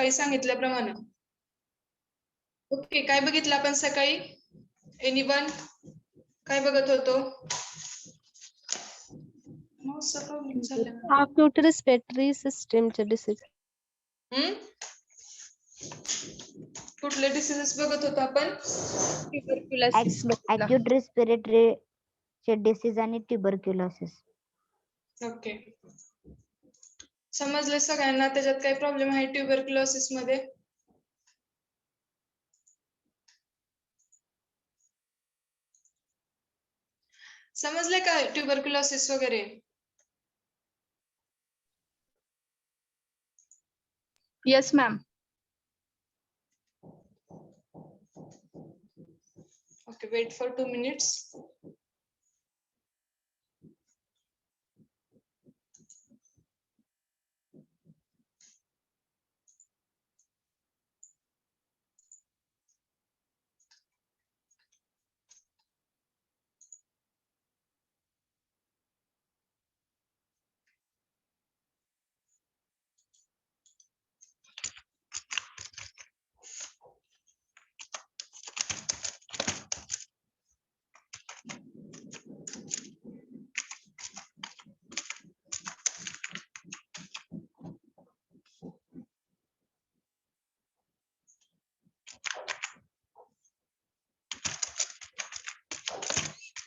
सकाळी सांगितल्याप्रमाणे. ओके, काय बघितलं आपण सकाळी? एनीवन काय बघत होतो? Acute respiratory system चे disease. कुठले डिसीजेस बघत होतो आपण? Acute respiratory disease आणि tuberculosis. ओके, समजले सगळ्यांना? त्याच्यात काही प्रॉब्लेम आहे ट्युबरक्युलोसिस मध्ये? समजले का ट्युबरक्युलोसिस वगैरे? Yes, ma'am. Okay, wait for 2 minutes.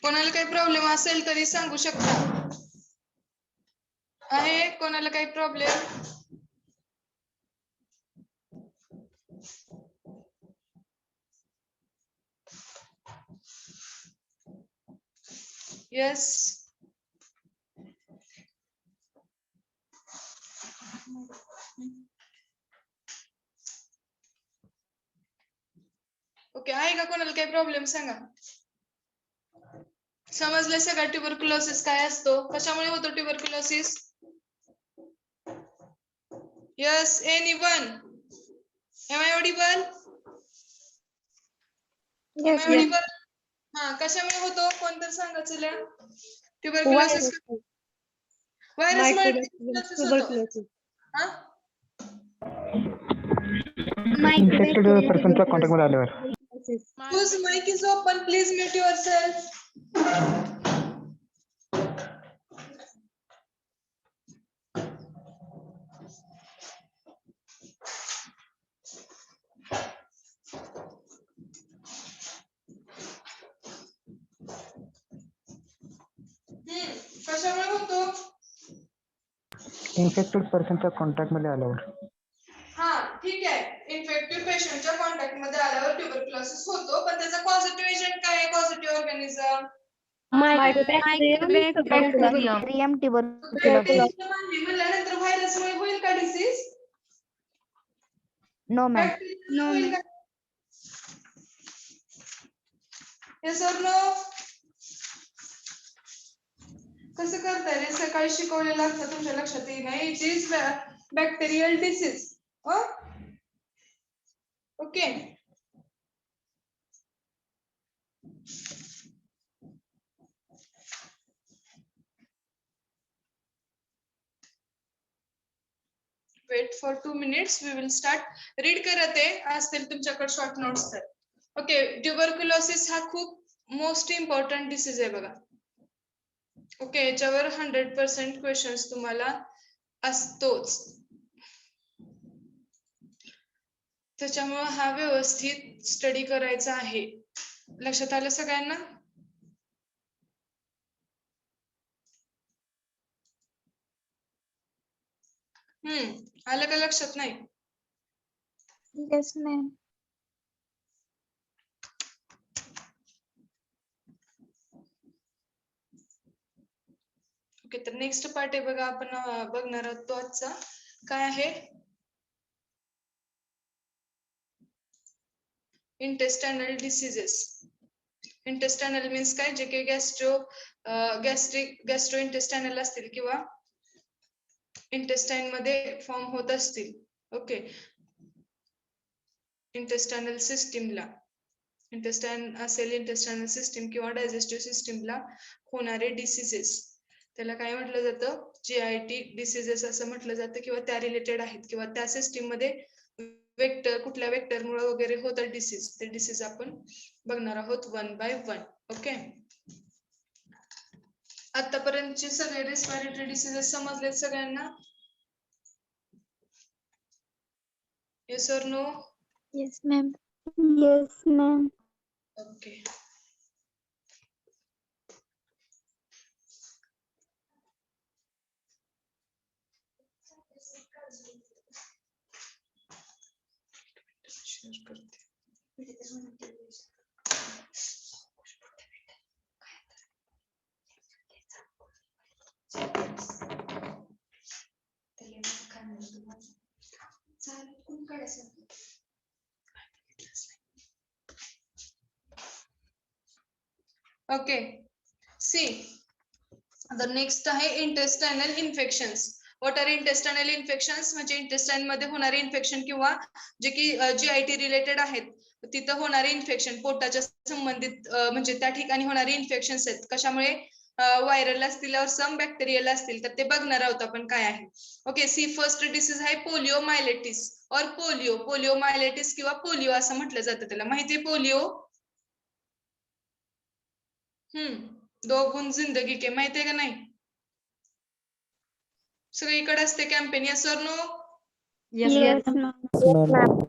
कोणाला काही प्रॉब्लेम असेल तरी सांगू शकता. आहे कोणाला काही प्रॉब्लेम? यस. ओके, आहे का कोणाला काही प्रॉब्लेम? सांगा. समजलं सगळं ट्युबरक्युलोसिस काय असतो? कशामुळे होतो tuberculosis? Yes, anyone? Am I audible? Am I audible? हा, कशामुळे होतो? कोणतं सांगा चला. ट्युबरक्युलोसिस व्हायरसमुळे ट्युबरक्युलोसिस होतो. हा, इन्फेक्टेड पर्सनच्या कॉन्टॅक्ट मध्ये आल्यावर. whose mic is open, please mute yourself. कशामुळे होतो? इन्फेक्टेड पर्सनच्या कॉन्टॅक्ट मध्ये आल्यावर. हा, ठीक आहे. इन्फेक्टिव्ह पेशंटच्या कॉन्टॅक्ट मध्ये आल्यावर ट्युबरक्युलोसिस होतो, पण त्याचा पॉझिटिव्ह एजंट काय आहे? Positive organism Bacterium tuberculosis. म्हणल्यानंतर व्हायरसमुळे होईल का डिसीज? No, ma'am. होईल का? Yes or no? कसं करताय रे? सकाळी शिकवलेलं असतं, तुमच्या लक्षात येईल नाही. It is bacterial disease. Okay, wait for 2 minutes. We will start. Read करत आहे असतील तुमच्याकडे शॉर्ट नोट्स तर. ओके, ट्युबरक्युलोसिस हा खूप मोस्ट इम्पॉर्टंट डिसीज आहे बघा. ओके, याच्यावर 100% क्वेश्चन्स तुम्हाला असतोच. त्याच्यामुळे हा व्यवस्थित स्टडी करायचा आहे. लक्षात आलं सगळ्यांना? आलं का लक्षात? नाही? Yes, ma'am. ओके, तर नेक्स्ट पार्ट आहे बघा, आपण बघणार आहोत तो आजचा. काय आहे? इंटेस्टायनल डिसीजेस. इंटेस्टायनल मीन्स काय? जे काही गॅस्ट्रो इंटेस्टायनल असतील किंवा इंटेस्टाइन मध्ये फॉर्म होत असतील. ओके, इंटेस्टायनल सिस्टीमला, इंटेस्टाइन असेल, इंटेस्टायनल सिस्टीम किंवा डायजेस्टिव्ह सिस्टीमला होणारे डिसीजेस, त्याला काय म्हटलं जातं? GIT डिसीजेस असं म्हटलं जातं, किंवा त्या रिलेटेड आहेत किंवा त्या सिस्टीम मध्ये वेक्टर कुठल्या वेक्टरमुळे वगैरे होतं डिसीज, ते डिसीज आपण बघणार आहोत 1 by 1. ओके, आतापर्यंतचे सगळे रेस्पिरेटरी डिसीजेस समजलेत सगळ्यांना? Yes or no? Yes, ma'am. Yes, ma'am. Okay, share करते. ओके, सी the next आहे intestinal infections. What are intestinal infections? म्हणजे intestine मध्ये होणारे इन्फेक्शन किंवा जे की GIT रिलेटेड आहेत, तिथं होणारे इन्फेक्शन, पोटाच्या संबंधित म्हणजे त्या ठिकाणी होणारे इन्फेक्शन्स आहेत. कशामुळे? व्हायरल असतील और सम बॅक्टेरियल असतील, तर ते बघणार आहोत आपण काय आहे. ओके, सी फर्स्ट डिसीज आहे पोलिओमायलेटिस और पोलिओ. पोलिओमायलेटिस किंवा पोलिओ असं म्हटलं जातं त्याला. माहितीये पोलिओ? दो गुण जिंदगी के, माहितीये का नाही? सगळीकडे असते कॅम्पेन. यस और नो? Yes, ma'am.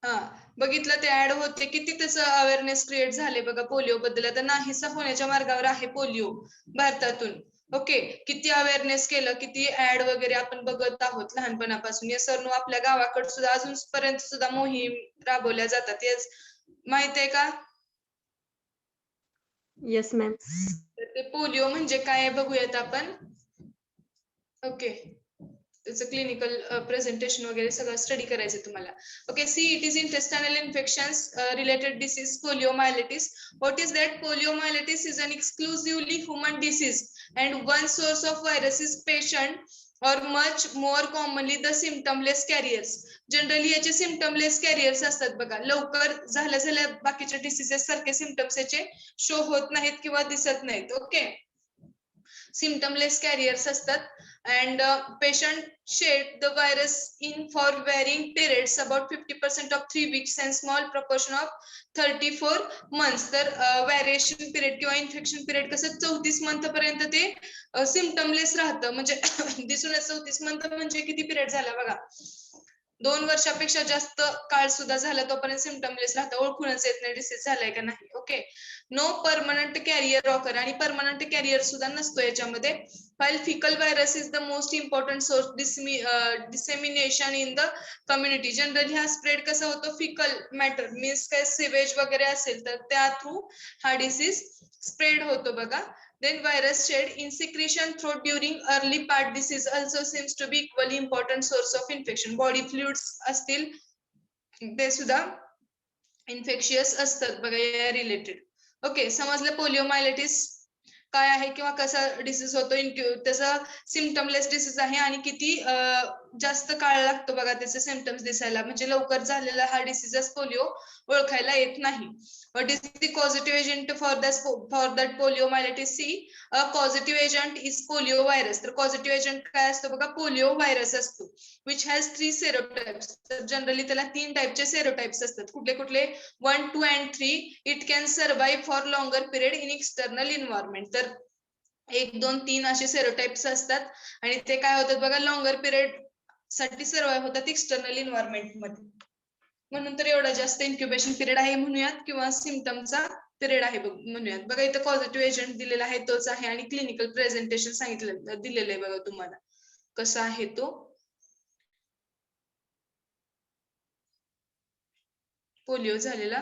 हा, बघितलं ते ऍड होते, किती त्याचं अवेअरनेस क्रिएट झाले बघा पोलिओ बद्दल. आता नाहीसा होण्याच्या मार्गावर आहे पोलिओ भारतातून. ओके, किती अवेअरनेस केलं, किती ऍड वगैरे आपण बघत आहोत लहानपणापासून. Yes or no? आपल्या गावाकडे सुद्धा अजूनपर्यंत सुद्धा मोहीम राबवल्या जातात. येस, माहित आहे का? Yes ma'am. तर ते पोलिओ म्हणजे काय बघूयात आपण. ओके, त्याचं क्लिनिकल प्रेझेंटेशन वगैरे सगळं स्टडी करायचं तुम्हाला. Okay, see it is intestinal infections related disease poliomyelitis. What is that? Poliomyelitis is an exclusively human disease and one source of virus is patient or much more commonly the symptomless carriers. Generally याचे सिम्पटमलेस carriers असतात बघा. लवकर झाल्या बाकीच्या diseases सारखे symptoms याचे show होत नाहीत किंवा दिसत नाहीत. ओके, symptomless carriers असतात. And patient shed the virus in for varying periods, about 50% of 3 weeks and small proportion of 34 months. तर व्हॅरिएशन पिरियड किंवा इन्फेक्शन पिरियड कसं 34 मंथ पर्यंत ते सिम्पटमलेस राहतं. म्हणजे दिसून 34 मंथ म्हणजे किती पिरियड झाला बघा, 2 वर्षापेक्षा जास्त काळ सुद्धा झाला तोपर्यंत सिम्पटमलेस राहतं, ओळखूनच येत नाही डिसीज झालाय का नाही. Okay, no permanent carrier occur, आणि परमनंट कॅरियर सुद्धा नसतो याच्यामध्ये. while fecal virus is the most important source dissemination in the community. Generally हा स्प्रेड कसा होतो? फिकल मॅटर मीन्स काय, सिवेज वगैरे असेल तर त्या थ्रू हा डिसीज स्प्रेड होतो बघा. Then virus shed in secretion throat during early part disease also seems to be equally important source of infection. Body fluids असतील ते सुद्धा इन्फेक्शियस असतात बघा या रिलेटेड. ओके, समजलं पोलिओमायलेटिस काय आहे किंवा कसा डिसीज होतो. त्याचा सिम्पटमलेस डिसीज आहे आणि किती जास्त काळ लागतो बघा त्याचे सिम्पटम्स दिसायला. म्हणजे लवकर झालेला हा डिसीज पोलिओ ओळखायला येत नाही. What is the causative agent for that poliomyelitis? C, a causative agent is polio virus. तर causative agent काय असतो बघा? पोलिओ व्हायरस असतो, which has 3 serotypes. तर जनरली त्याला 3 टाइपचे सेरोटाइप्स असतात. कुठले कुठले? 1, 2 and 3. It can survive for longer period in external environment. तर 1, 2, 3 असे सेरोटाइप्स असतात आणि ते काय होतात बघा, लॉंगर पिरियड साठी सर्वाइव्ह होतात एक्सटर्नल एन्व्हायरमेंट मध्ये. म्हणून तर एवढा जास्त इन्क्युबेशन पिरियड आहे म्हणूयात, किंवा सिम्पटमचा पिरियड आहे म्हणूयात. बघा इथं पॉझिटिव्ह एजंट दिलेला आहे तोच आहे आणि क्लिनिकल प्रेझेंटेशन सांगितलं दिलेलं आहे बघा तुम्हाला कसा आहे तो. पोलिओ झालेला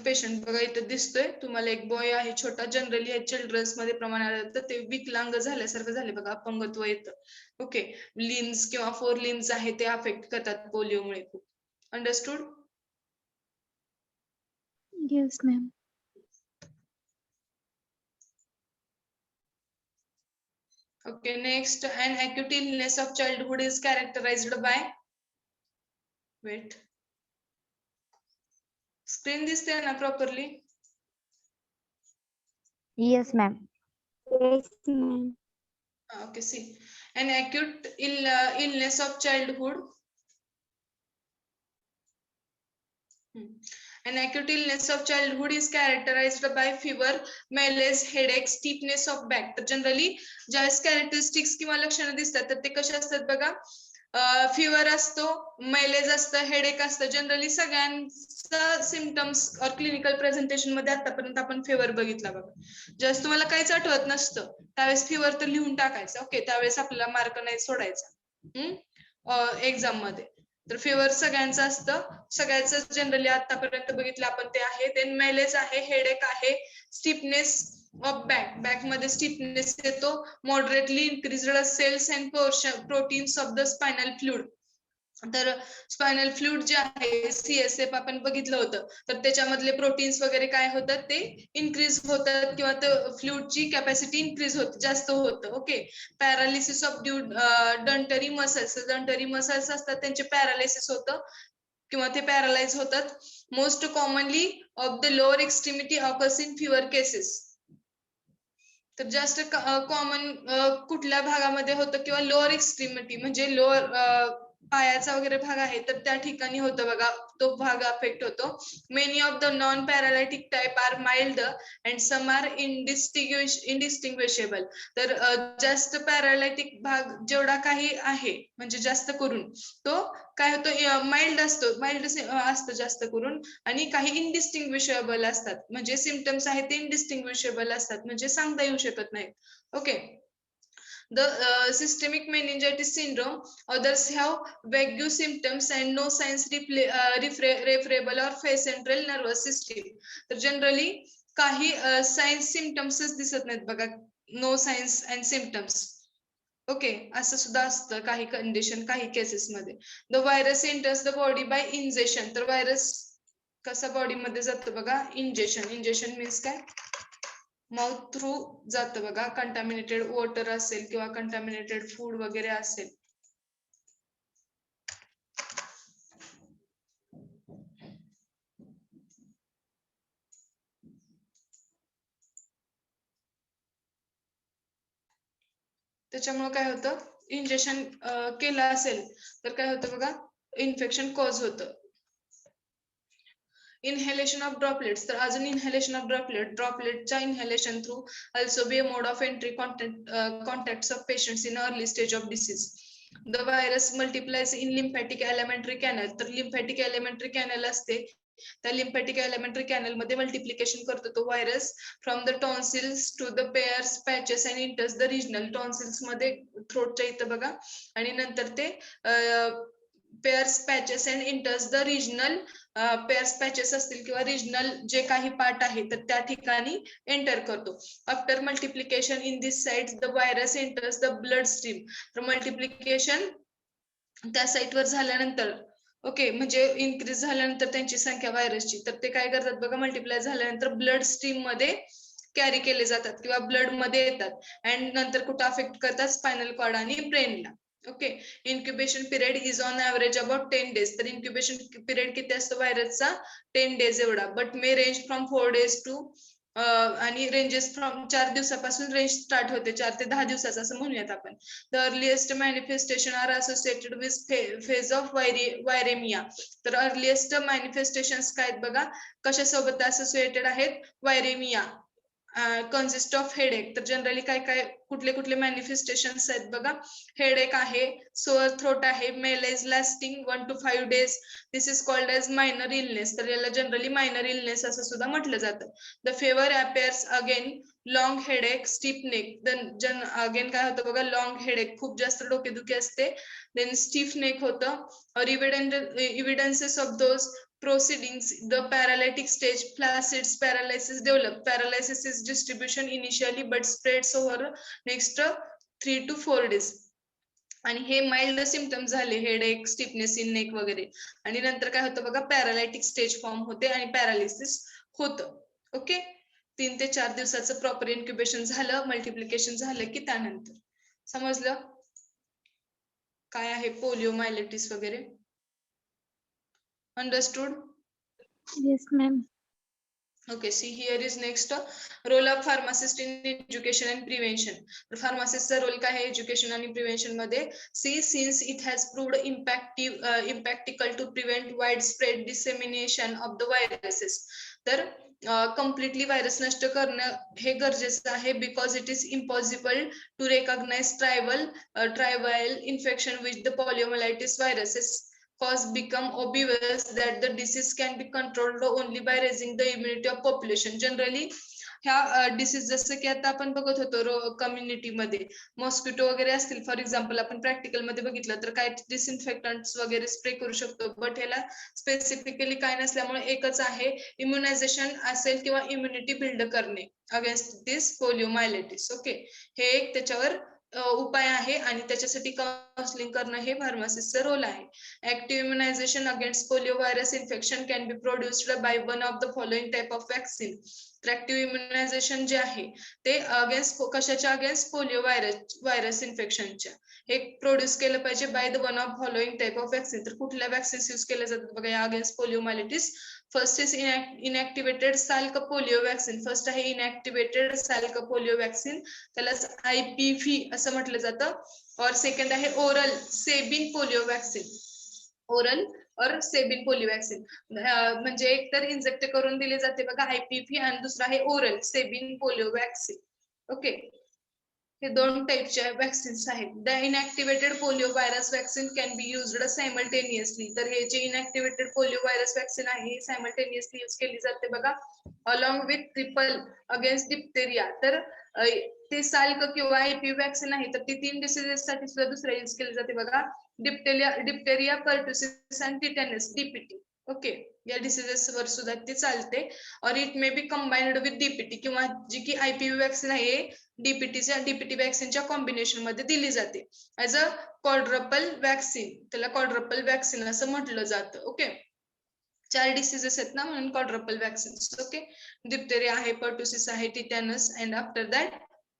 पेशंट बघा इथं दिसतोय तुम्हाला. एक बॉय आहे छोटा. जनरली हे चिल्ड्रन्स मध्ये प्रमाण आढळतं. ते विकलांग झाल्यासारखं झाले बघा, अपंगत्व येतं. ओके, लिम्स किंवा 4 लिम्स आहे ते अफेक्ट करतात पोलिओमुळे खूप. Understood? Yes, ma'am. Okay, next, an acute illness of childhood is characterized by, wait, screen दिसते ना properly? Yes, ma'am. Yes, ma'am. Okay, see, an acute illness of childhood An acute illness of childhood is characterized by fever, malaise, headache, stiffness of back. तर generally ज्यावेळेस characteristics किंवा लक्षणं दिसतात तर ते कसे असतात बघा. फिवर असतो, मैलेज असतं, हेडेक असतं. जनरली सगळ्यांचा सिम्पटम्स और क्लिनिकल प्रेझेंटेशन मध्ये आतापर्यंत आपण फिवर बघितला बघा. ज्यावेळेस तुम्हाला काहीच आठवत नसतं त्यावेळेस फिवर तर लिहून टाकायचं. ओके, त्यावेळेस आपल्याला मार्क नाही सोडायचा एक्झाम मध्ये. तर फिवर सगळ्यांचं असतं, सगळ्याच जनरली आतापर्यंत बघितलं आपण ते आहे. देन मैलेज आहे, हेडेक आहे, स्टिफनेस ऑफ बॅक, बॅक मध्ये स्टिफनेस येतो, moderately increased cells and proteins of the spinal fluid. तर स्पायनल फ्लुइड जे आहे CSF आपण बघितलं होतं, तर त्याच्यामधले प्रोटीन्स वगैरे काय होतात ते इन्क्रीज होतात किंवा फ्लुइडची कॅपॅसिटी इन्क्रीज होत, जास्त होतं. ओके, पॅरालिसिस ऑफ डंटरी मसल्स, डंटरी मसल्स असतात त्यांचे पॅरालिसिस होतं किंवा ते पॅरालाइज होतात. Most commonly of the lower extremity occurs in fever cases. तर जास्त कॉमन कुठल्या भागामध्ये होतं किंवा लोअर एक्स्ट्रीमिटी म्हणजे लोअर पायाचा वगैरे भाग आहे तर त्या ठिकाणी होतं बघा, तो भाग अफेक्ट होतो. Many of the non paralytic type are mild and some are indistinguishable. तर जास्त पॅरालायटिक भाग जेवढा काही आहे म्हणजे जास्त करून तो काय होतो, माइल्ड असतो, माइल्ड असतं जास्त करून, आणि काही इनडिस्टिंग्विशेबल असतात म्हणजे सिम्पटम्स आहेत ते इनडिस्टिंग्विशेबल असतात म्हणजे सांगता येऊ शकत नाही. Okay, the systemic meningitis syndrome, others have vague symptoms and no signs referable or face central nervous system. तर जनरली काही साइन्स सिम्पटम्सच दिसत नाहीत बघा, no signs and symptoms. Okay, असं सुद्धा असतं काही कंडिशन, काही केसेस मध्ये. The virus enters the body by injection. तर व्हायरस कसा बॉडी मध्ये जातो बघा, इंजेक्शन. इंजेक्शन मीन्स काय, माउथ थ्रू जातं बघा. कंटॅमिनेटेड वॉटर असेल किंवा कंटॅमिनेटेड फूड वगैरे असेल. त्याच्यामुळे काय होतं, इंजेक्शन केलं असेल तर काय होतं बघा, इन्फेक्शन कॉज होतं. Inhalation of droplets. तर अजून इनहेलेशन ऑफ ड्रॉपलेटच्या inhalation through also be a mode of entry contacts of patients in early stage of disease. The virus multiplies in lymphatic elementary canal. तर lymphatic elementary canal असते, त्या lymphatic elementary canal मध्ये multiplication करतो तो virus from the tonsils to the Peyer's patches and enters the regional. Tonsils मध्ये थ्रोटच्या इथं बघा, आणि नंतर ते Peyer's patches and enters the regional. Peyer's patches असतील किंवा रिजनल जे काही पार्ट आहे तर त्या ठिकाणी एंटर करतो. After multiplication in this sites the virus enters the blood stream. तर मल्टिप्लिकेशन त्या साईटवर झाल्यानंतर, ओके, म्हणजे इन्क्रीज झाल्यानंतर त्यांची संख्या व्हायरसची, तर ते काय करतात बघा, मल्टिप्लाय झाल्यानंतर ब्लड स्ट्रीम मध्ये कॅरी केले जातात किंवा ब्लड मध्ये येतात अँड नंतर कुठं अफेक्ट करतात, स्पायनल कॉर्ड आणि ब्रेनला. Okay, incubation period is on average about 10 days. तर इन्क्युबेशन पिरियड किती असतो व्हायरसचा, 10 days एवढा. But may range from 4 days to आणि रेंजेस फ्रॉम 4 दिवसापासून रेंज स्टार्ट होते, 4 ते 10 दिवसाचं असं म्हणूयात आपण. The earliest manifestation are associated with phase of viremia. तर अर्लिएस्ट मॅनिफेस्टेशन काय आहेत बघा, कशासोबत असोसिएटेड आहेत, वायरेमिया. Consist of headache. तर जनरली काय काय कुठले कुठले मॅनिफेस्टेशन्स आहेत बघा, हेडेक आहे, सोअर थ्रोट आहे, malaise lasting 1 to 5 days. This is called as minor illness. तर याला जनरली मायनर इलनेस असं सुद्धा म्हटलं जातं. The fever appears again, long headache, stiff neck. Again काय होतं बघा, लॉंग हेडेक, खूप जास्त डोकेदुखी असते. देन स्टिफ नेक होतं. और evidences of those proceedings, the paralytic stage, flaccid paralysis develop. Paralysis is distribution initially but spreads over next 3 to 4 days. आणि हे माइल्ड सिम्पटम्स झाले, हेडेक, स्टिफनेस इन नेक वगैरे, आणि नंतर काय होतं बघा, पॅरालायटिक स्टेज फॉर्म होते आणि पॅरालिसिस होतं. ओके, 3 ते 4 दिवसाचं प्रॉपर इन्क्युबेशन झालं, मल्टिप्लिकेशन झालं की त्यानंतर. समजलं काय आहे पोलिओमायलिटिस वगैरे? Understood? Yes, ma'am. Okay, see here is next role of pharmacist in education and prevention. तर pharmacist चा रोल काय आहे एज्युकेशन आणि प्रिव्हेन्शन मध्ये? See, since it has proved impractical to prevent widespread dissemination of the viruses. तर completely virus नष्ट करणं हे गरजेचं आहे because it is impossible to recognize trivial infection with the poliomyelitis viruses. Cause become obvious that the disease can be controlled only by raising the immunity of population. Generally ह्या disease जसं की आता आपण बघत होतो कम्युनिटी मध्ये mosquito वगैरे असतील फॉर एक्झाम्पल आपण प्रॅक्टिकल मध्ये बघितलं तर काय डिसइन्फेक्टंट्स वगैरे स्प्रे करू शकतो बट ह्याला स्पेसिफिकली काय नसल्यामुळे एकच आहे इम्युनायझेशन असेल किंवा इम्युनिटी बिल्ड करणे अगेन्स्ट दिस पोलिओमायलायटिस. ओके, हे एक त्याच्यावर उपाय आहे आणि त्याच्यासाठी काउन्सिलिंग करणं हे फार्मसिस्टचं रोल आहे. Active immunization against poliovirus infection can be produced by one of the following type of vaccine. तर ऍक्टिव्ह इम्युनायझेशन जे आहे ते अगेन्स्ट कशाच्या अगेन्स्ट पोलिओ व्हायरस इन्फेक्शनच्या हे प्रोड्यूस केलं पाहिजे by the one of following type of vaccine. तर कुठल्या वॅक्सिन यूज केल्या जातात बघा या against poliomyelitis? First is inactivated Salk polio vaccine. First आहे इनॅक्टिव्हेटेड सॅल्क पोलिओ वॅक्सिन, त्यालाच IPV असं म्हटलं जातं. और सेकंड आहे oral Sabin polio vaccine. Oral और सेबिन पोलिओ वॅक्सिन म्हणजे एक तर इंजेक्ट करून दिले जाते बघा IPV आणि दुसरा आहे oral Sabin polio vaccine. Okay, हे दोन टाइपचे वॅक्सिन्स आहेत. The inactivated polio virus vaccine can be used simultaneously. तर हे जे इनॅक्टिव्हेटेड पोलिओ व्हायरस वॅक्सिन आहे हे सायमल्टेनियसली यूज केली जाते बघा along with triple against diphtheria. तर ते साल्क किंवा IPV वॅक्सिन आहे तर ती 3 डिसीजेस साठी सुद्धा दुसऱ्या यूज केली जाते बघा डिप्थेरिया पर्टुसिस आणि टिटॅनस DPT. ओके, या डिसीजेस वर सुद्धा ते चालते. और it may be combined with DPT किंवा जी की IPV वॅक्सिन आहे DPT वॅक्सिनच्या कॉम्बिनेशन मध्ये दिली जाते ऍज अ क्वाड्रपल वॅक्सिन. त्याला क्वाड्रपल वॅक्सिन असं म्हटलं जातं. ओके, 4 डिसीजेस आहेत ना म्हणून क्वाड्रपल वॅक्सिन. ओके, डिप्थेरिया आहे, पर्टुसिस आहे, tetanus and after that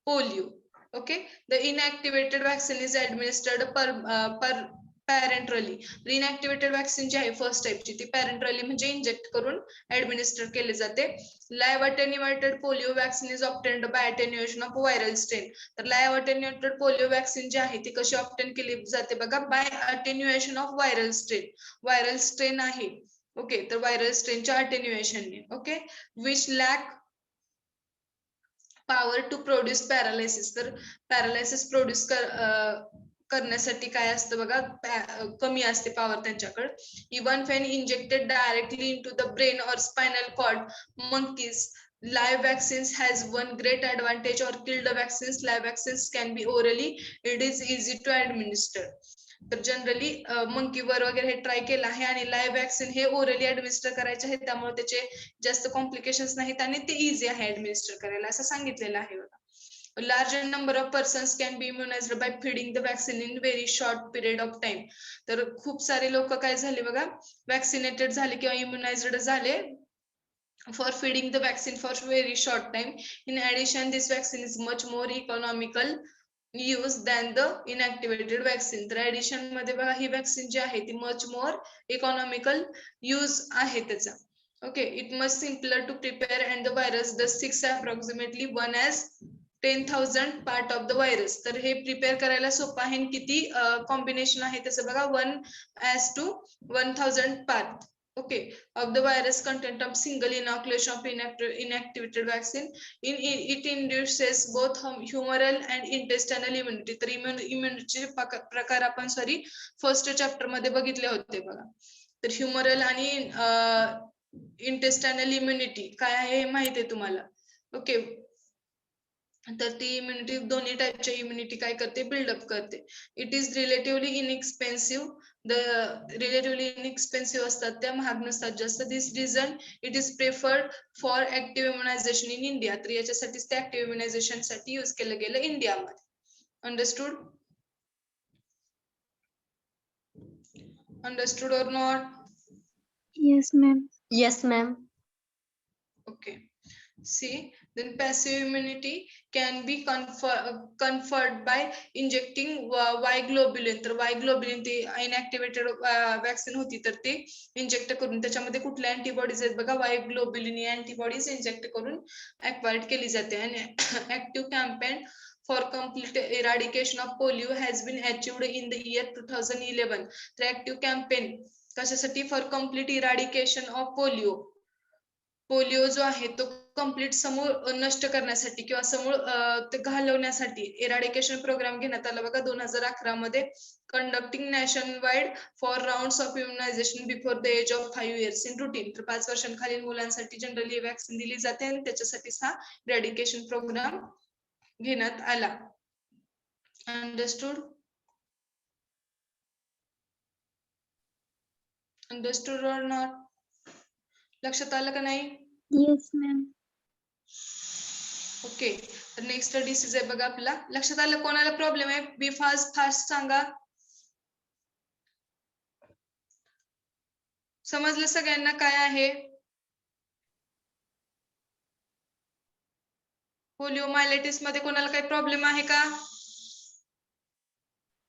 polio. Okay, the inactivated vaccine is administered per पॅरेंट्रली. इनॅक्टिव्हेटेड vaccine जी आहे फर्स्ट टाइपची ती पॅरेंट्रली म्हणजे इंजेक्ट करून ऍडमिनिस्टर केले जाते. Live attenuated polio vaccine is obtained by attenuation of viral strain. तर लाईव्ह अटेन्युएटेड पोलिओ वॅक्सिन जी आहे ती कशी ऑब्टेन केली जाते बघा by attenuation of viral strain. Viral strain आहे ओके, तर व्हायरल स्ट्रेनच्या अटेन्युएशनने. Okay, which lack power to produce paralysis. तर पॅरालायसिस प्रोड्यूस करण्यासाठी काय असतं बघा कमी असते पॉवर त्यांच्याकडे. Even when injected directly into the brain और spinal cord monkeys live vaccines has one great advantage or killed vaccines. Live vaccines can be orally, it is easy to administer. तर generally मंकीवर वगैरे हे try केलं आहे आणि live vaccine हे orally ऍडमिनिस्टर करायचे आहे त्यामुळे त्याचे जास्त कॉम्प्लिकेशन्स नाहीत आणि ते इझी आहे ऍडमिनिस्टर करायला असं सांगितलेलं आहे बघा. Larger number of persons can be immunized by feeding the vaccine in very short period of time. तर खूप सारे लोक काय झाले बघा वॅक्सिनेटेड झाले किंवा इम्युनाइज्ड झाले for feeding the vaccine for very short time. In addition, this vaccine is much more economical use than the inactivated vaccine. तर addition मध्ये बघा ही वॅक्सिन जी आहे ती much more economical use आहे त्याचा. Okay, it much simpler to prepare and the virus thus 6 approximately 1 as 10,000 part of the virus. तर हे प्रिपेअर करायला सोपं आहे. किती कॉम्बिनेशन आहे त्याचं बघा 1 as to 1000 part. Okay, of the virus content of single inoculation of inactivated vaccine. It induces both humoral and intestinal immunity. तर immunity प्रकार आपण फर्स्ट चॅप्टर मध्ये बघितले होते बघा. तर ह्युमरल आणि इंटेस्टायनल इम्युनिटी काय आहे हे माहिती आहे तुम्हाला. ओके, तर ती इम्युनिटी दोन्ही टाइपच्या इम्युनिटी काय करते बिल्डअप करते. It is relatively inexpensive. The relatively inexpensive असतात त्या महाग नसतात जास्त. This reason it is preferred for active immunization in India. तर याच्यासाठीच ते ऍक्टिव्ह इम्युनायझेशन साठी यूज केलं गेलं इंडियामध्ये. अंडरस्टूड? अंडरस्टूड और not? Yes, ma'am. Yes, ma'am. Okay. C. Then passive immunity can be conferred by injecting Y globulin. तर Y globulin ती inactivated वॅक्सिन होती, तर ते इंजेक्ट करून त्याच्यामध्ये कुठल्या अँटीबॉडीज आहेत बघा, Y globulin अँटीबॉडीज इंजेक्ट करून ऍक्वायर्ड केली जाते. आणि active campaign for complete eradication of polio has been achieved in the year 2011. तर ऍक्टिव्ह कॅम्पेन कशासाठी? For complete eradication of polio. Polio जो आहे तो कम्प्लीट समूळ नष्ट करण्यासाठी किंवा समूळ ते घालवण्यासाठी इराडिकेशन प्रोग्राम घेण्यात आला बघा 2011 मध्ये. Conducting nationwide for rounds of immunization before the age of 5 years in routine. तर 5 वर्षांखालील मुलांसाठी जनरली वॅक्सिन दिली जाते आणि त्याच्यासाठी हा इराडिकेशन प्रोग्राम घेण्यात आला. अंडरस्टूड? Understood or not? लक्षात आलं का नाही? Yes, ma'am. ओके. तर नेक्स्ट डिसीज आहे बघा आपला. लक्षात आलं? कोणाला प्रॉब्लेम आहे? बी फास्ट सांगा. समजलं सगळ्यांना काय आहे? पोलिओमायलाइटिस मध्ये कोणाला काही प्रॉब्लेम आहे का?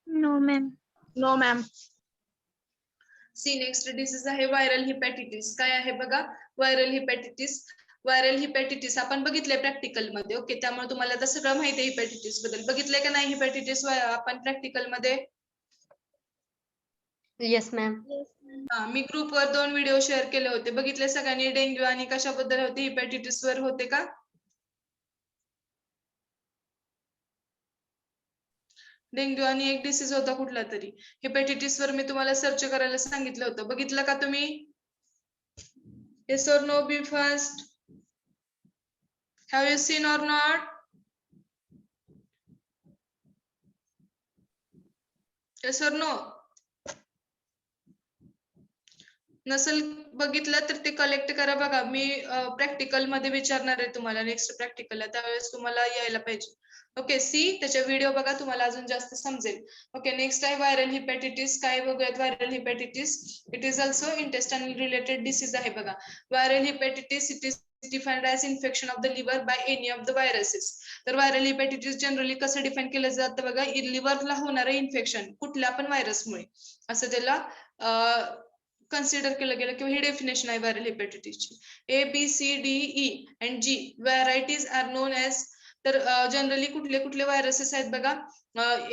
No, ma'am. No ma'am. See. Next disease आहे व्हायरल हिपॅटिटिस. काय आहे बघा? व्हायरल हिपॅटिटिस. व्हायरल हिपॅटिटिस आपण बघितलंय प्रॅक्टिकल मध्ये. ओके, त्यामुळे तुम्हाला आता सगळं माहिती आहे हिपॅटिटिस बद्दल. बघितलंय का नाही हिपॅटिटिस आपण प्रॅक्टिकल मध्ये? Yes ma'am. मी ग्रुपवर 2 व्हिडिओ शेअर केले होते. बघितले सगळ्यांनी? डेंग्यू आणि कशाबद्दल होते? हिपॅटिटिस वर होते का? डेंग्यू आणि एक डिसीज होता कुठला तरी. हिपॅटिटिस वर मी तुम्हाला सर्च करायला सांगितलं होतं. बघितलं का तुम्ही? Yes or no? B first. Have you seen or not? Yes or no? नसेल बघितलं तर ते कलेक्ट करा बघा. मी प्रॅक्टिकल मध्ये विचारणार आहे तुम्हाला नेक्स्ट प्रॅक्टिकलला, त्यावेळेस तुम्हाला यायला पाहिजे. ओके. सी. त्याच्या व्हिडिओ बघा, तुम्हाला अजून जास्त समजेल. ओके. नेक्स्ट आहे व्हायरल हिपॅटिटिस. काय बघूयात viral hepatitis? It is also intestinal related disease आहे बघा. Viral hepatitis it is defined as infection of the liver by any of the viruses. तर व्हायरल हिपॅटिटिस जनरली कसं डिफाईन केलं जातं बघा? लिव्हरला होणारं इन्फेक्शन कुठल्या पण व्हायरसमुळे, असं त्याला कन्सिडर केलं गेलं किंवा ही डेफिनेशन आहे व्हायरल हिपॅटिटिसची. A, B, C, D, E and G varieties are known as. तर जनरली कुठले कुठले व्हायरसेस आहेत बघा?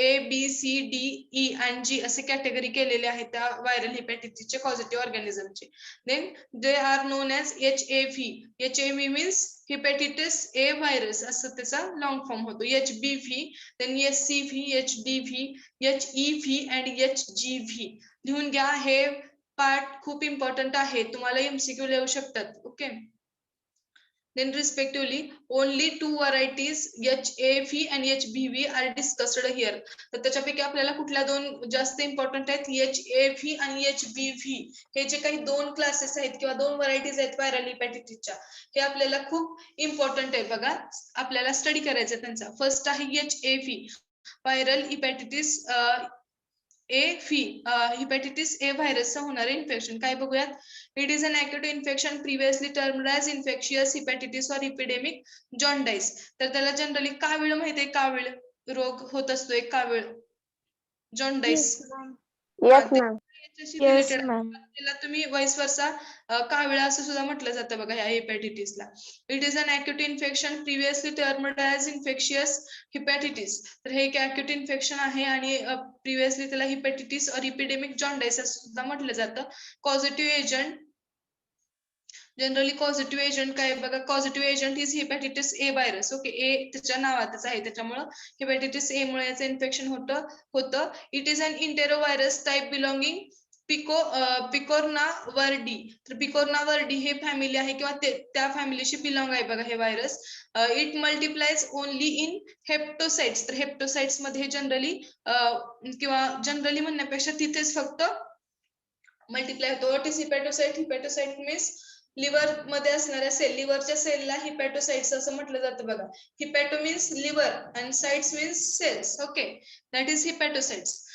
A, B, C, D, E and G असे कॅटेगरी केलेले आहेत त्या व्हायरल हिपॅटिटिसचे पॉझिटिव्ह ऑर्गॅनिझमचे. Then they are known as HAV. HAV means hepatitis A virus असं त्याचा लॉंग फॉर्म होतो. HBV, then HCV, HDV, HEV and HGV. लिहून घ्या. हे पार्ट खूप इम्पॉर्टंट आहे, तुम्हाला एमसीक्यू येऊ शकतात. Okay. Then respectively only 2 varieties HAV and HBV are discussed here. तर त्याच्यापैकी आपल्याला कुठल्या 2 जास्त इम्पॉर्टंट आहेत? HAV आणि HBV. हे जे काही 2 क्लासेस आहेत किंवा 2 व्हरायटीज आहेत व्हायरल हिपॅटिटिसच्या, हे आपल्याला खूप इम्पॉर्टंट आहे बघा. आपल्याला स्टडी करायचा त्यांचा. फर्स्ट आहे HAV व्हायरल हिपॅटिटिस हिपॅटिटिस ए व्हायरसचा होणारे इन्फेक्शन. काय बघूयात? It is an acute infection previously termed as infectious hepatitis or epidemic jaundice. तर त्याला जनरली कावीळ माहिती आहे? कावीळ रोग होत असतो एक कावीळ, जॉन्डाइस. Yes ma'am. रिलेटेड त्याला तुम्ही वाईस वर्सा कावीळ असं सुद्धा म्हटलं जातं बघा या हिपॅटिटिसला. It is an acute infection previously termed as infectious hepatitis. तर हे एक ॲक्यूट इन्फेक्शन आहे आणि प्रिव्हियसली त्याला हिपॅटिटिस और इपिडेमिक जॉन्डाइस असं सुद्धा म्हटलं जातं. Causative agent generally causative agent काय बघा? Causative agent is hepatitis A virus. Okay. A त्याच्या नावातच आहे, त्याच्यामुळे हिपॅटिटिस ए मुळे याचं इन्फेक्शन होतं. It is an enterovirus type belonging picornaviridae. तर पिकोर्ना वर्डी हे फॅमिली आहे किंवा त्या फॅमिलीशी बिलॉंग आहे बघा हे virus. It multiplies only in hepatocytes. तर हेप्टोसाइट्स मध्ये जनरली किंवा जनरली म्हणण्यापेक्षा तिथेच फक्त मल्टिप्लाय होतो. What is hepatocyte? Hepatocyte means liver मध्ये असणाऱ्या सेल, लिव्हरच्या सेलला हिपॅटोसाइट्स असं म्हटलं जातं बघा. हिपॅटो मीन्स लिव्हर आणि cytes means cells. Okay, that is hepatocytes.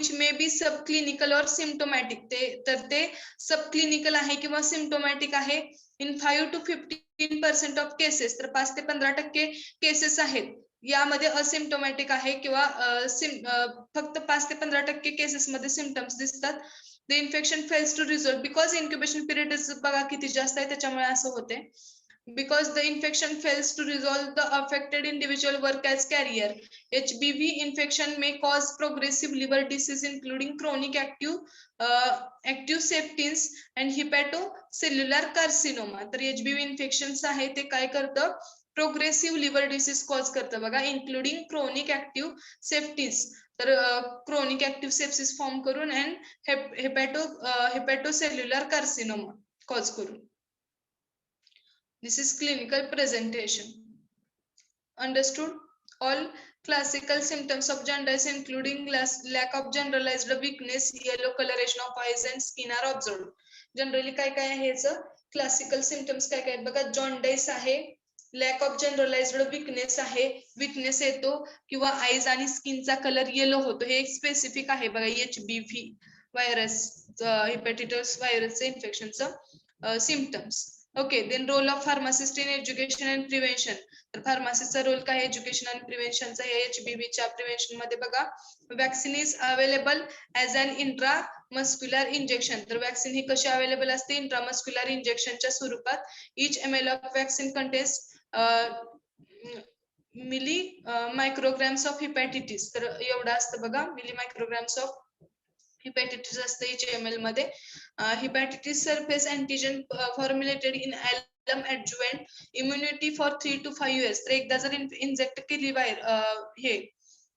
Which may be sub clinical और सिम्टोमॅटिक. ते सब क्लिनिकल आहे किंवा सिम्टोमॅटिक आहे इन 5 to 15% ऑफ केसेस. तर 5 ते 15% केसेस आहेत यामध्ये असिम्टोमॅटिक आहे किंवा फक्त 5 ते 15% केसेस मध्ये सिम्पटम्स दिसतात. The infection fails to resolve because incubation period बघा किती जास्त आहे त्याच्यामुळे असं होते. Because the infection fails to resolve, the affected individual work as carrier. HBV infection may cause progressive liver disease including chronic active sepsis and hepatocellular carcinoma. तर HBV infections आहे ते काय करतं प्रोग्रेसिव्ह लिव्हर डिसीज कॉज करतं बघा including chronic active sepsis. तर chronic active sepsis form करून and hepatocellular carcinoma cause करून. This is clinical presentation. Understood? All classical symptoms of jaundice including lack of generalized weakness, yellow coloration of eyes and skin are observed. Generally काय काय आहे याचं classical symptoms काय काय बघा जॉन्डाईस आहे, लॅक ऑफ जनरलाइज्ड विकनेस आहे, विकनेस येतो किंवा आईज आणि स्किनचा कलर येलो होतो. हे एक स्पेसिफिक आहे बघा HBV व्हायरस हेपॅटिटिस व्हायरसचे इन्फेक्शनचं symptoms. Okay then role of pharmacist in education and prevention. तर फार्मासिस्टचा रोल काय एज्युकेशन आणि प्रिव्हेन्शनचा या HBVच्या प्रिव्हेन्शन मध्ये बघा vaccine is available as an intramuscular injection. तर वॅक्सिन ही कशी अवेलेबल असते इंट्रामस्क्युलर इंजेक्शनच्या स्वरूपात. Each ml of vaccine contains milli micrograms of hepatitis. तर एवढं असतं बघा मिली मायक्रोग्राम्स ऑफ हिपॅटिटिस असते each ml मध्ये. Hepatitis surface antigen formulated in alum adjuvant immunity for 3 to 5 years. तर एकदा जर इंजेक्ट केली हे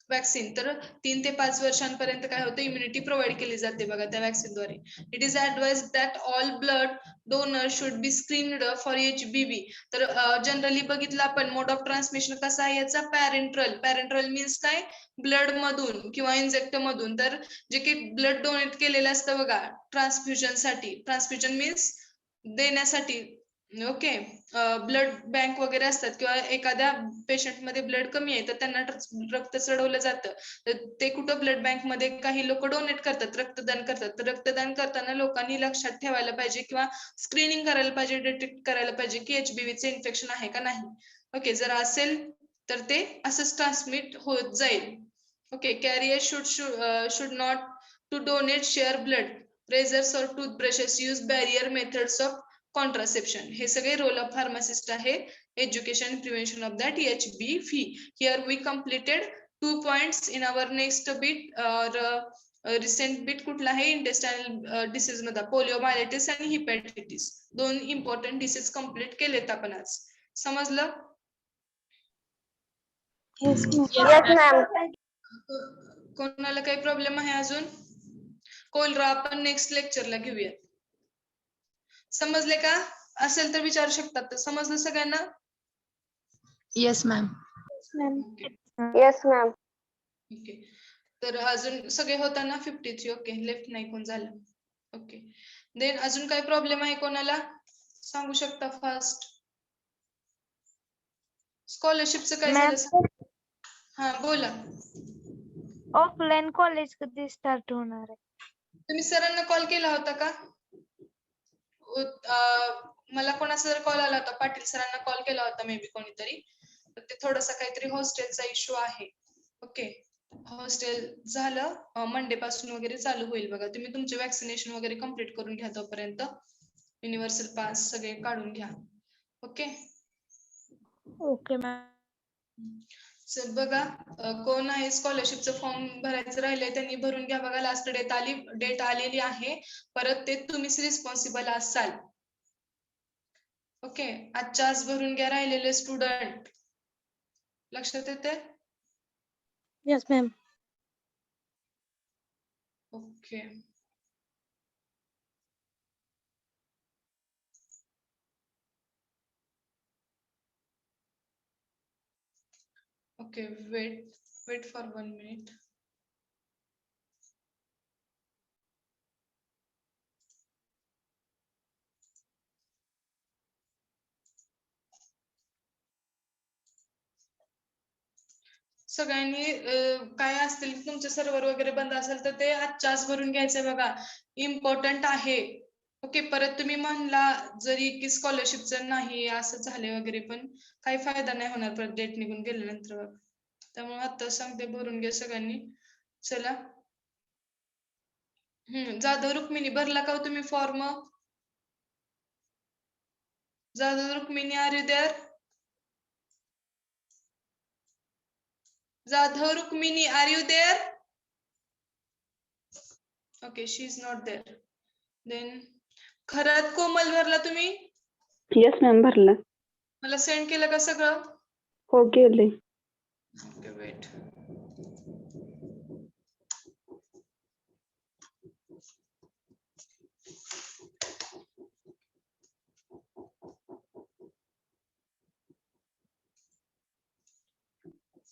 वॅक्सिन तर 3 ते 5 वर्षांपर्यंत काय होतं इम्युनिटी प्रोव्हाइड केली जाते बघा त्या वॅक्सिनद्वारे. It is advise that all blood donor should be screened for HBV. तर जनरली बघितलं आपण मोड ऑफ ट्रान्समिशन कसा आहे याचा पॅरेंट्रल मीन्स काय ब्लड मधून किंवा इंजेक्ट मधून. तर जे की ब्लड डोनेट केलेलं असतं बघा ट्रान्सफ्युजन साठी, ट्रान्सफ्युजन मीन्स देण्यासाठी. ओके ब्लड बँक वगैरे असतात किंवा एखाद्या पेशंट मध्ये ब्लड कमी आहे तर त्यांना रक्त चढवलं जातं तर ते कुठं ब्लड बँक मध्ये काही लोक डोनेट करतात रक्तदान करतात. तर रक्तदान करताना लोकांनी लक्षात ठेवायला पाहिजे किंवा स्क्रीनिंग करायला पाहिजे, डिटेक्ट करायला पाहिजे की HBVचे इन्फेक्शन आहे का नाही. ओके जर असेल तर ते असंच ट्रान्समिट होत जाईल. Okay carrier should not to donate share blood, razors और toothbrushes use barrier methods of contraception. हे सगळे रोल ऑफ फार्मासिस्ट आहे education prevention of that HBV. Here we completed 2 points in our next beat. Recent beat कुठला आहे intestinal disease मध्ये पोलिओमायलाइटिस आणि हिपॅटिटिस. 2 important disease complete केलेत आपण आज. समजलं? Yes, ma'am. Yes, ma'am. कोणाला काही प्रॉब्लेम आहे अजून? कोलरा आपण नेक्स्ट लेक्चरला घेऊया. समजले का? असेल तर विचारू शकतात. तर समजलं सगळ्यांना? Yes, ma'am. Yes, ma'am. Okay तर अजून सगळे होताना 53. ओके लेफ्ट नाही कोण झालं. ओके देन अजून काय प्रॉब्लेम आहे कोणाला सांगू शकता फास्ट. स्कॉलरशिपचं काय झालं? हा बोला. ऑफलाईन कॉलेज कधी स्टार्ट होणार आहे? तुम्ही सरांना कॉल केला होता का? मला कोणाचा जर कॉल आला होता पाटील सरांना कॉल केला होता मे बी कोणीतरी. तर ते थोडासा काहीतरी हॉस्टेलचा इश्यू आहे. ओके हॉस्टेल झालं मंडे पासून वगैरे चालू होईल बघा. तुम्ही तुमचे वॅक्सिनेशन वगैरे कम्प्लीट करून घ्या तोपर्यंत. युनिव्हर्सल पास सगळे काढून घ्या. Okay okay ma'am. सर बघा कोण आहे स्कॉलरशिपचं फॉर्म भरायचं राहिलंय त्यांनी भरून घ्या बघा. लास्ट डेट आलेली आहे. परत ते तुम्हीच रिस्पॉन्सिबल असाल. ओके आजच्या आज भरून घ्या राहिलेले स्टुडंट. लक्षात येते? Yes ma'am. Okay okay wait for 1 minute. सगळ्यांनी काय असतील तुमचे सर्व्हर वगैरे बंद असेल तर ते आजच्या आज भरून घ्यायचंय बघा, इम्पॉर्टंट आहे. ओके, परत तुम्ही म्हणला जरी की स्कॉलरशिपचं नाही असं झाले वगैरे, पण काही फायदा नाही होणार परत डेट निघून गेल्यानंतर बघा. त्यामुळे आता सांगते भरून घ्या सगळ्यांनी. चला, जाधव रुक्मिणी भरला का हो तुम्ही form? Jadhav Rukmini, are you there? Jadhav Rukmini, are you there? Okay, she is not there. Then खरंच कोमल भरला तुम्ही? येस मॅम भरलं. मला सेंड केलं का सगळं? हो केले. Okay, weight.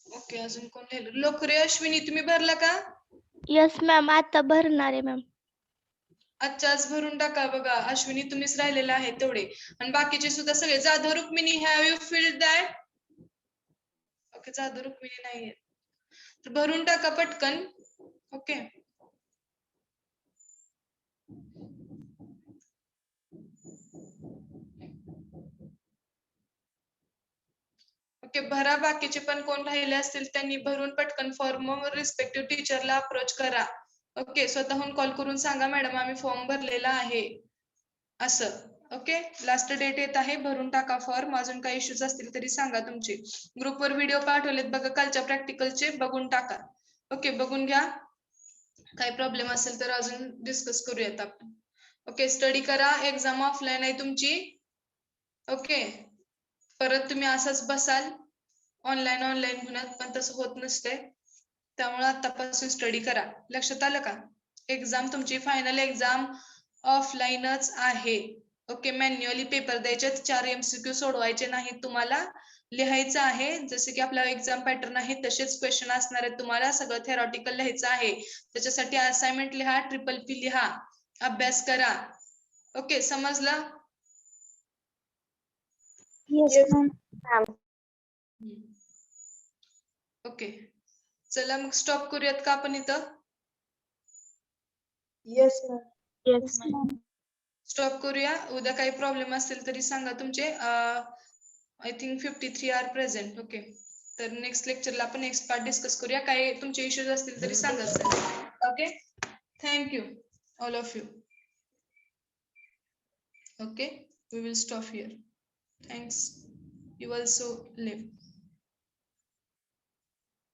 ओके, अजून कोण लिहिलं? लोकरे अश्विनी तुम्ही भरला का? यस मॅम, आता भरणार आहे मॅम. आजच्या आज भरून टाका बघा. अश्विनी तुम्हीच राहिलेला आहे तेवढे, आणि बाकीचे सुद्धा सगळे. Jadhav Rukmini, have you field that? Okay, Jadhav Rukmini नाहीये तर भरून टाका पटकन. ओके, ओके भरा. बाकीचे पण कोण राहिले असतील त्यांनी भरून पटकन फॉर्म रिस्पेक्टिव्ह टीचरला अप्रोच करा. ओके, स्वतःहून कॉल करून सांगा मॅडम आम्ही फॉर्म भरलेला आहे असं. ओके, लास्ट डेट येत आहे, भरून टाका फॉर्म. अजून काही इश्यूज असतील तरी सांगा तुमचे. ग्रुपवर व्हिडिओ पाठवलेत बघा कालच्या प्रॅक्टिकलचे, बघून टाका. ओके, बघून घ्या. काही प्रॉब्लेम असेल तर अजून डिस्कस करूयात आपण. ओके, स्टडी करा. एक्झाम ऑफलाईन आहे तुमची. ओके, परत तुम्ही असंच बसाल ऑनलाईन म्हणत, पण तसं होत नसते. त्यामुळे आतापासून स्टडी करा. लक्षात आलं का? एक्झाम तुमची फायनल एक्झाम ऑफलाईनच आहे. ओके, मॅन्युअली पेपर द्यायचे, 4 MCQ सोडवायचे नाहीत तुम्हाला, लिहायचं आहे. जसे की आपला एक्झाम पॅटर्न आहे तसेच क्वेश्चन असणार आहेत तुम्हाला. सगळं थेरॉटिकल लिहायचं आहे. त्याच्यासाठी असाइनमेंट लिहा, PPP लिहा, अभ्यास करा. ओके, समजलं? Yes ma'am. ओके, चला मग स्टॉप करूयात का आपण इथं? Yes ma'am. स्टॉप करूया. उद्या काही प्रॉब्लेम असतील तरी सांगा तुमचे. I think 53 are present. Okay, तर नेक्स्ट लेक्चरला आपण नेक्स्ट पार्ट डिस्कस करूया. काही तुमचे इश्यूज असतील तरी सांगा. Okay, thank you all of you. Okay, we will stop here. Thanks. You also live.